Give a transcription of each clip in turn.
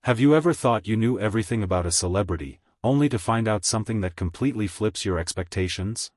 Have you ever thought you knew everything about a celebrity, only to find out something that completely flips your expectations?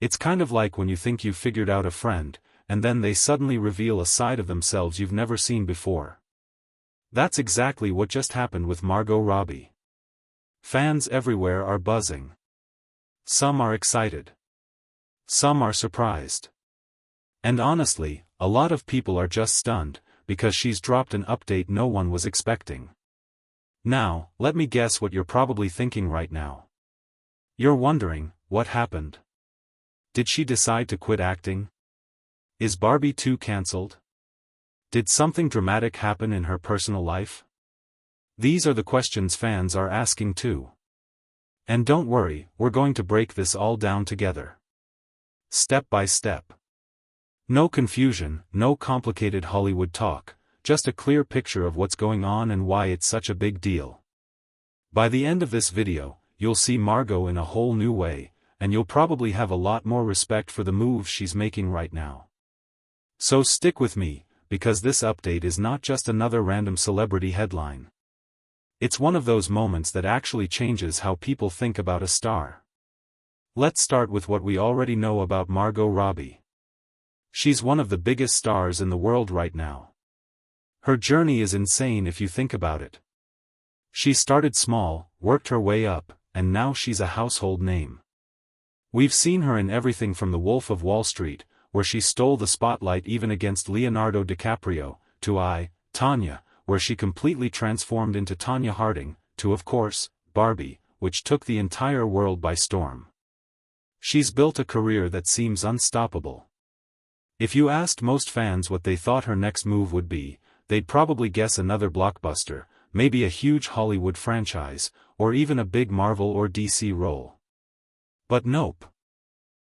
It's kind of like when you think you've figured out a friend, and then they suddenly reveal a side of themselves you've never seen before. That's exactly what just happened with Margot Robbie. Fans everywhere are buzzing. Some are excited. Some are surprised. And honestly, a lot of people are just stunned, because she's dropped an update no one was expecting. Now, let me guess what you're probably thinking right now. You're wondering, what happened? Did she decide to quit acting? Is Barbie 2 cancelled? Did something dramatic happen in her personal life? These are the questions fans are asking too. And don't worry, we're going to break this all down together. Step by step. No confusion, no complicated Hollywood talk, just a clear picture of what's going on and why it's such a big deal. By the end of this video, you'll see Margot in a whole new way, and you'll probably have a lot more respect for the moves she's making right now. So stick with me, because this update is not just another random celebrity headline. It's one of those moments that actually changes how people think about a star. Let's start with what we already know about Margot Robbie. She's one of the biggest stars in the world right now. Her journey is insane if you think about it. She started small, worked her way up, and now she's a household name. We've seen her in everything from The Wolf of Wall Street, where she stole the spotlight even against Leonardo DiCaprio, to Tonya, where she completely transformed into Tonya Harding, to of course, Barbie, which took the entire world by storm. She's built a career that seems unstoppable. If you asked most fans what they thought her next move would be, they'd probably guess another blockbuster, maybe a huge Hollywood franchise, or even a big Marvel or DC role. But nope.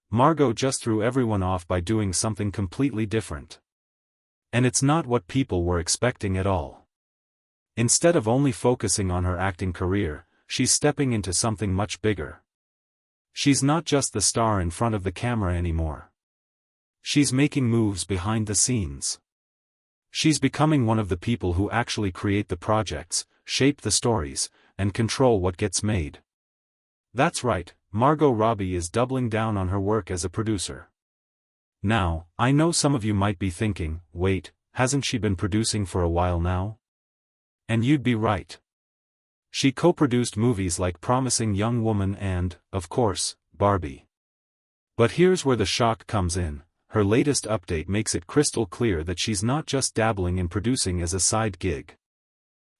Margot just threw everyone off by doing something completely different. And it's not what people were expecting at all. Instead of only focusing on her acting career, she's stepping into something much bigger. She's not just the star in front of the camera anymore. She's making moves behind the scenes. She's becoming one of the people who actually create the projects, shape the stories, and control what gets made. That's right, Margot Robbie is doubling down on her work as a producer. Now, I know some of you might be thinking, wait, hasn't she been producing for a while now? And you'd be right. She co-produced movies like Promising Young Woman and, of course, Barbie. But here's where the shock comes in. Her latest update makes it crystal clear that she's not just dabbling in producing as a side gig.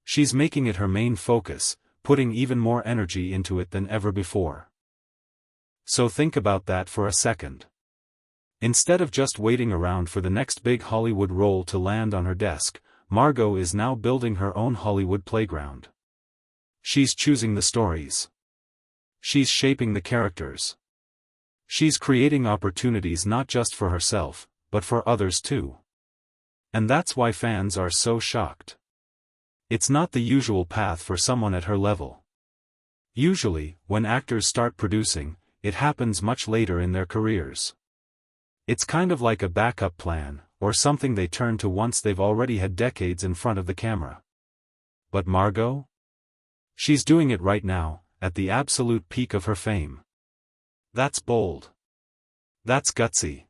She's making it her main focus, putting even more energy into it than ever before. So think about that for a second. Instead of just waiting around for the next big Hollywood role to land on her desk, Margot is now building her own Hollywood playground. She's choosing the stories. She's shaping the characters. She's creating opportunities not just for herself, but for others too. And that's why fans are so shocked. It's not the usual path for someone at her level. Usually, when actors start producing, it happens much later in their careers. It's kind of like a backup plan, or something they turn to once they've already had decades in front of the camera. But Margot? She's doing it right now, at the absolute peak of her fame. That's bold. That's gutsy.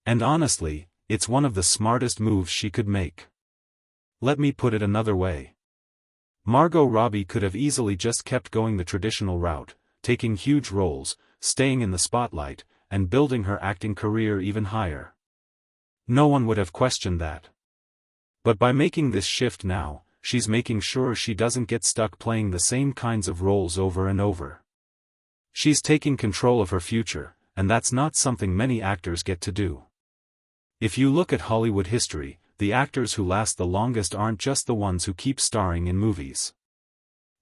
And honestly, it's one of the smartest moves she could make. Let me put it another way. Margot Robbie could have easily just kept going the traditional route, taking huge roles, staying in the spotlight, and building her acting career even higher. No one would have questioned that. But by making this shift now, she's making sure she doesn't get stuck playing the same kinds of roles over and over. She's taking control of her future, and that's not something many actors get to do. If you look at Hollywood history, the actors who last the longest aren't just the ones who keep starring in movies.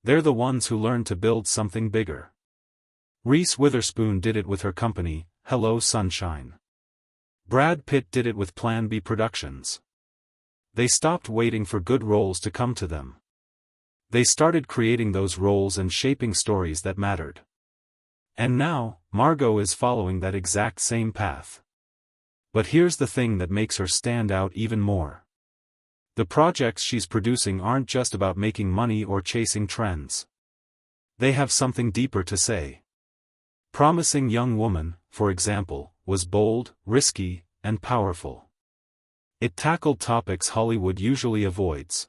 They're the ones who learn to build something bigger. Reese Witherspoon did it with her company, Hello Sunshine. Brad Pitt did it with Plan B Productions. They stopped waiting for good roles to come to them. They started creating those roles and shaping stories that mattered. And now, Margot is following that exact same path. But here's the thing that makes her stand out even more. The projects she's producing aren't just about making money or chasing trends. They have something deeper to say. Promising Young Woman, for example, was bold, risky, and powerful. It tackled topics Hollywood usually avoids.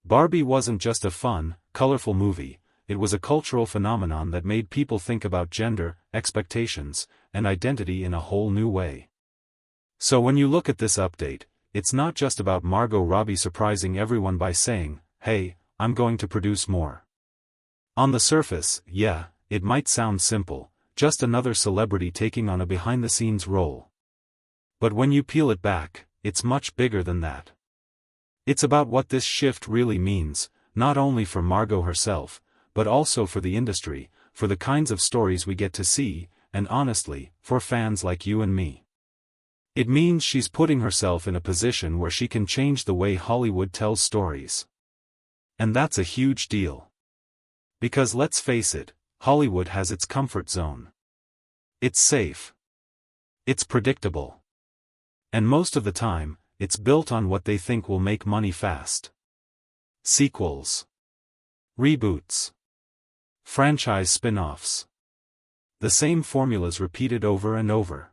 Barbie wasn't just a fun, colorful movie, it was a cultural phenomenon that made people think about gender, expectations, and identity in a whole new way. So when you look at this update, it's not just about Margot Robbie surprising everyone by saying, "Hey, I'm going to produce more." On the surface, yeah, it might sound simple, just another celebrity taking on a behind-the-scenes role. But when you peel it back, it's much bigger than that. It's about what this shift really means, not only for Margot herself, but also for the industry, for the kinds of stories we get to see, and honestly, for fans like you and me. It means she's putting herself in a position where she can change the way Hollywood tells stories. And that's a huge deal. Because let's face it, Hollywood has its comfort zone. It's safe. It's predictable. And most of the time, it's built on what they think will make money fast. Sequels. Reboots. Franchise spin-offs. The same formulas repeated over and over.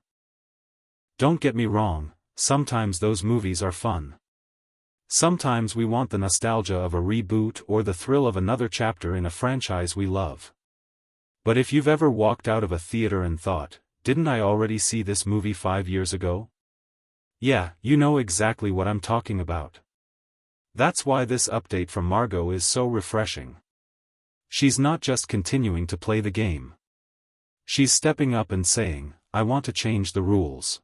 Don't get me wrong, sometimes those movies are fun. Sometimes we want the nostalgia of a reboot or the thrill of another chapter in a franchise we love. But if you've ever walked out of a theater and thought, "Didn't I already see this movie 5 years ago?" Yeah, you know exactly what I'm talking about. That's why this update from Margot is so refreshing. She's not just continuing to play the game. She's stepping up and saying, "I want to change the rules."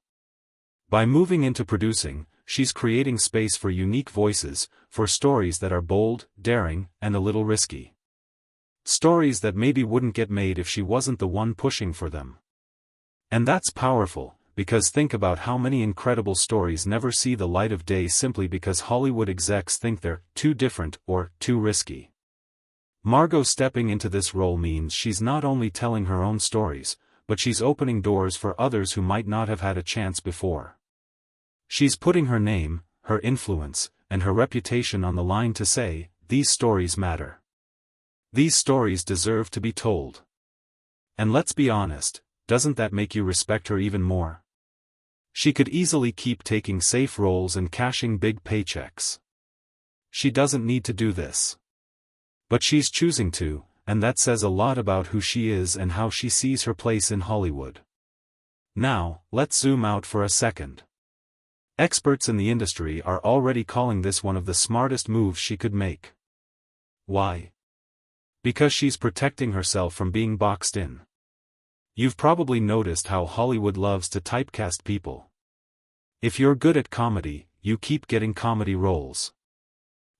By moving into producing, she's creating space for unique voices, for stories that are bold, daring, and a little risky. Stories that maybe wouldn't get made if she wasn't the one pushing for them. And that's powerful, because think about how many incredible stories never see the light of day simply because Hollywood execs think they're too different or too risky. Margot stepping into this role means she's not only telling her own stories, but she's opening doors for others who might not have had a chance before. She's putting her name, her influence, and her reputation on the line to say, "These stories matter. These stories deserve to be told." And let's be honest, doesn't that make you respect her even more? She could easily keep taking safe roles and cashing big paychecks. She doesn't need to do this. But she's choosing to, and that says a lot about who she is and how she sees her place in Hollywood. Now, let's zoom out for a second. Experts in the industry are already calling this one of the smartest moves she could make. Why? Because she's protecting herself from being boxed in. You've probably noticed how Hollywood loves to typecast people. If you're good at comedy, you keep getting comedy roles.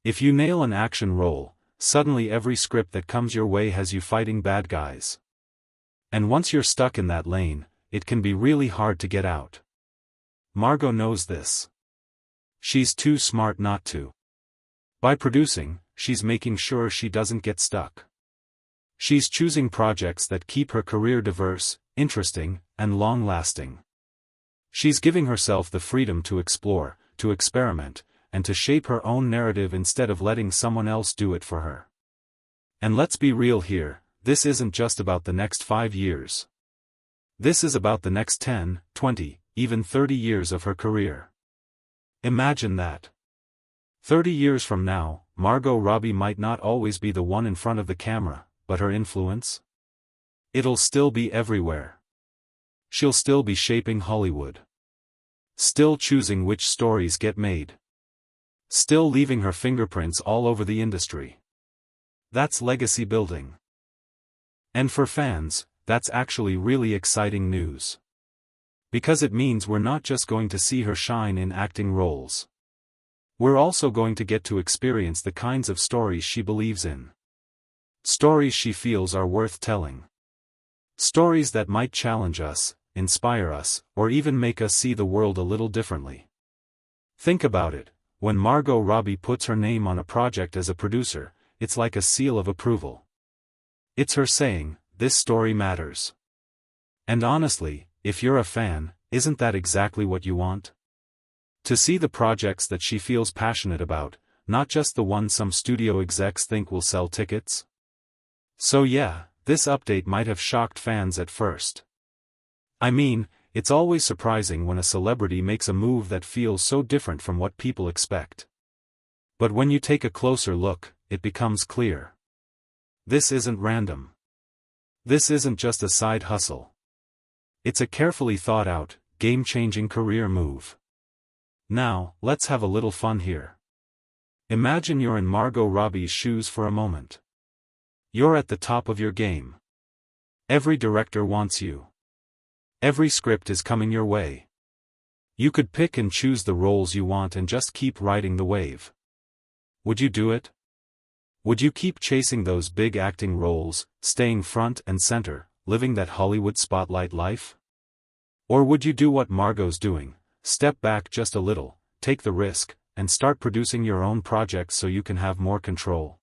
If you nail an action role, suddenly every script that comes your way has you fighting bad guys. And once you're stuck in that lane, it can be really hard to get out. Margot knows this. She's too smart not to. By producing, she's making sure she doesn't get stuck. She's choosing projects that keep her career diverse, interesting, and long-lasting. She's giving herself the freedom to explore, to experiment, and to shape her own narrative instead of letting someone else do it for her. And let's be real here, this isn't just about the next 5 years. This is about the next 10, 20, even 30 years of her career. Imagine that. 30 years from now, Margot Robbie might not always be the one in front of the camera, but her influence? It'll still be everywhere. She'll still be shaping Hollywood. Still choosing which stories get made. Still leaving her fingerprints all over the industry. That's legacy building. And for fans, that's actually really exciting news. Because it means we're not just going to see her shine in acting roles. We're also going to get to experience the kinds of stories she believes in. Stories she feels are worth telling. Stories that might challenge us, inspire us, or even make us see the world a little differently. Think about it, when Margot Robbie puts her name on a project as a producer, it's like a seal of approval. It's her saying, "This story matters." And honestly, if you're a fan, isn't that exactly what you want? To see the projects that she feels passionate about, not just the ones some studio execs think will sell tickets. So yeah, this update might have shocked fans at first. I mean, it's always surprising when a celebrity makes a move that feels so different from what people expect. But when you take a closer look, it becomes clear. This isn't random. This isn't just a side hustle. It's a carefully thought out, game-changing career move. Now, let's have a little fun here. Imagine you're in Margot Robbie's shoes for a moment. You're at the top of your game. Every director wants you. Every script is coming your way. You could pick and choose the roles you want and just keep riding the wave. Would you do it? Would you keep chasing those big acting roles, staying front and center, living that Hollywood spotlight life? Or would you do what Margot's doing, step back just a little, take the risk, and start producing your own projects so you can have more control?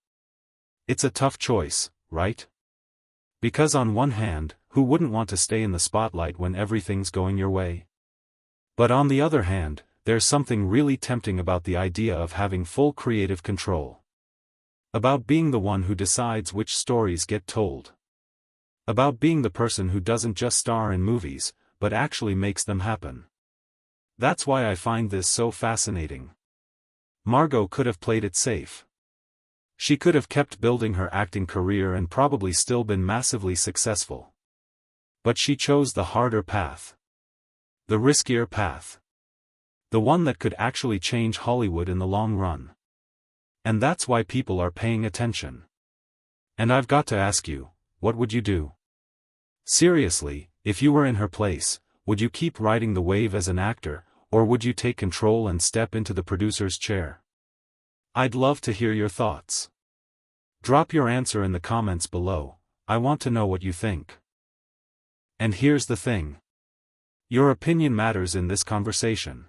It's a tough choice, right? Because on one hand, who wouldn't want to stay in the spotlight when everything's going your way? But on the other hand, there's something really tempting about the idea of having full creative control. About being the one who decides which stories get told. About being the person who doesn't just star in movies, but actually makes them happen. That's why I find this so fascinating. Margot could have played it safe. She could have kept building her acting career and probably still been massively successful. But she chose the harder path. The riskier path. The one that could actually change Hollywood in the long run. And that's why people are paying attention. And I've got to ask you, what would you do? Seriously, if you were in her place, would you keep riding the wave as an actor, or would you take control and step into the producer's chair? I'd love to hear your thoughts. Drop your answer in the comments below. I want to know what you think. And here's the thing. Your opinion matters in this conversation.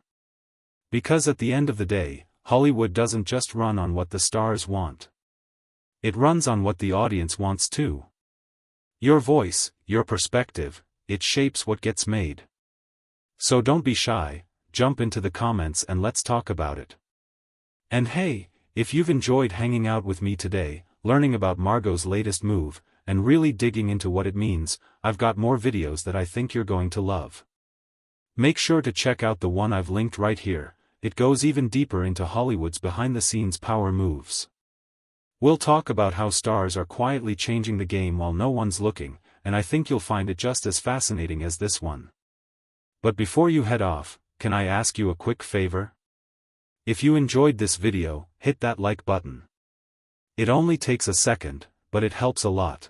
Because at the end of the day, Hollywood doesn't just run on what the stars want. It runs on what the audience wants too. Your voice, your perspective, it shapes what gets made. So don't be shy, jump into the comments and let's talk about it. And hey, if you've enjoyed hanging out with me today, learning about Margot's latest move, and really digging into what it means, I've got more videos that I think you're going to love. Make sure to check out the one I've linked right here. It goes even deeper into Hollywood's behind-the-scenes power moves. We'll talk about how stars are quietly changing the game while no one's looking, and I think you'll find it just as fascinating as this one. But before you head off, can I ask you a quick favor? If you enjoyed this video, hit that like button. It only takes a second, but it helps a lot.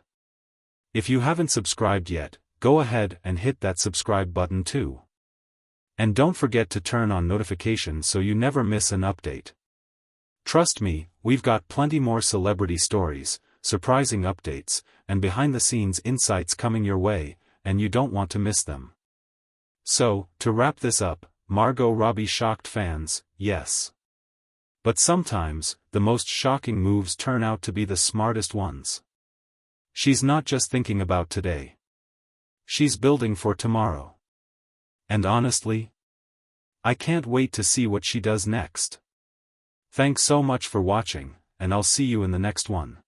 If you haven't subscribed yet, go ahead and hit that subscribe button too. And don't forget to turn on notifications so you never miss an update. Trust me, we've got plenty more celebrity stories, surprising updates, and behind-the-scenes insights coming your way, and you don't want to miss them. So, to wrap this up, Margot Robbie shocked fans, yes. But sometimes, the most shocking moves turn out to be the smartest ones. She's not just thinking about today. She's building for tomorrow. And honestly, I can't wait to see what she does next. Thanks so much for watching, and I'll see you in the next one.